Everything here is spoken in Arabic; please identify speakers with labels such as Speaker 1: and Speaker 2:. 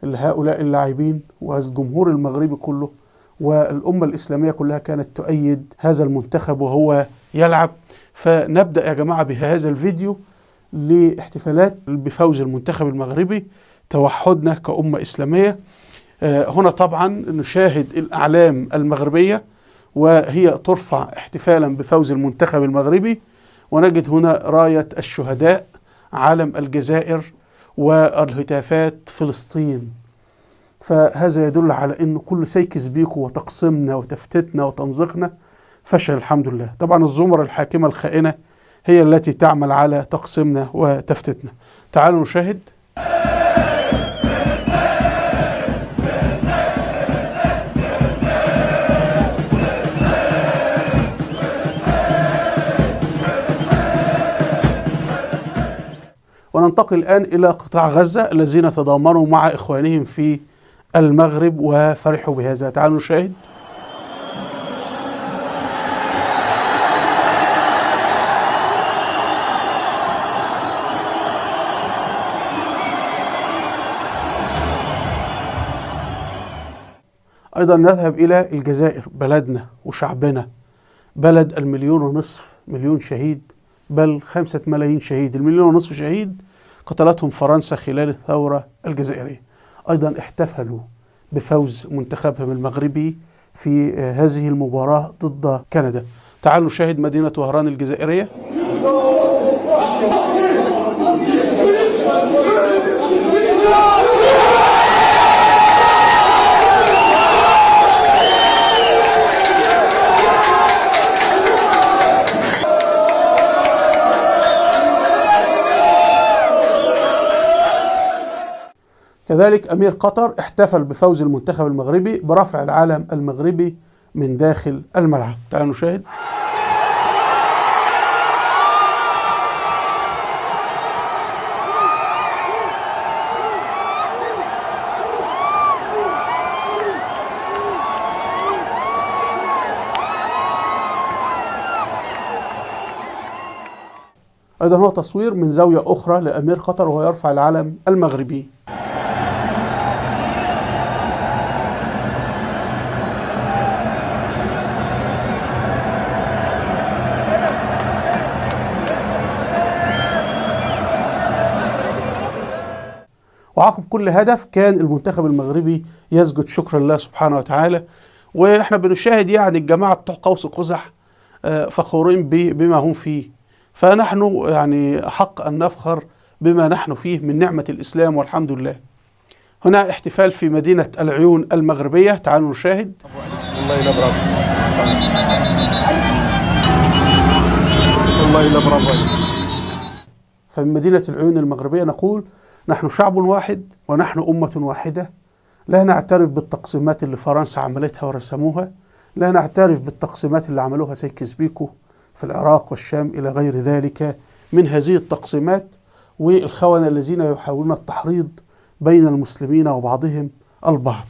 Speaker 1: لهؤلاء اللاعبين، والجمهور المغربي كله والأمة الإسلامية كلها كانت تؤيد هذا المنتخب وهو يلعب. فنبدأ يا جماعة بهذا الفيديو لاحتفالات بفوز المنتخب المغربي، توحدنا كأمة إسلامية. هنا طبعا نشاهد الأعلام المغربية وهي ترفع احتفالا بفوز المنتخب المغربي، ونجد هنا راية الشهداء، علم الجزائر، والهتافات فلسطين. فهذا يدل على أن كل سيكس بيكو وتقسيمنا وتفتتنا وتمزيقنا فشل الحمد لله. طبعا الزمر الحاكمة الخائنة هي التي تعمل على تقسيمنا وتفتتنا. تعالوا نشاهد. وننتقل الآن إلى قطاع غزة الذين تضامنوا مع إخوانهم في المغرب وفرحوا بهذا. تعالوا نشاهد. أيضا نذهب إلى الجزائر، بلدنا وشعبنا، بلد 1.5 مليون شهيد، بل 5 ملايين شهيد. 1.5 مليون شهيد قتلتهم فرنسا خلال الثورة الجزائرية. أيضا احتفلوا بفوز منتخبهم المغربي في هذه المباراة ضد كندا. تعالوا نشاهد مدينة وهران الجزائرية. كذلك أمير قطر احتفل بفوز المنتخب المغربي برفع العلم المغربي من داخل الملعب. تعالوا نشاهد. أيضا هو تصوير من زاوية أخرى لأمير قطر وهو يرفع العلم المغربي. وعقب كل هدف كان المنتخب المغربي يسجد شكرا لله سبحانه وتعالى. واحنا بنشاهد يعني الجماعة بتوع قوس قزح فخورين بما هم فيه، فنحن يعني حق أن نفخر بما نحن فيه من نعمة الإسلام والحمد لله. هنا احتفال في مدينة العيون المغربية. تعالوا نشاهد.
Speaker 2: والله إلا برافو، والله إلا برافو.
Speaker 1: فمن مدينة العيون المغربية نقول نحن شعب واحد ونحن أمة واحدة، لا نعترف بالتقسيمات اللي فرنسا عملتها ورسموها، لا نعترف بالتقسيمات اللي عملوها سيكس بيكو في العراق والشام إلى غير ذلك من هذه التقسيمات والخونة الذين يحاولون التحريض بين المسلمين وبعضهم البعض.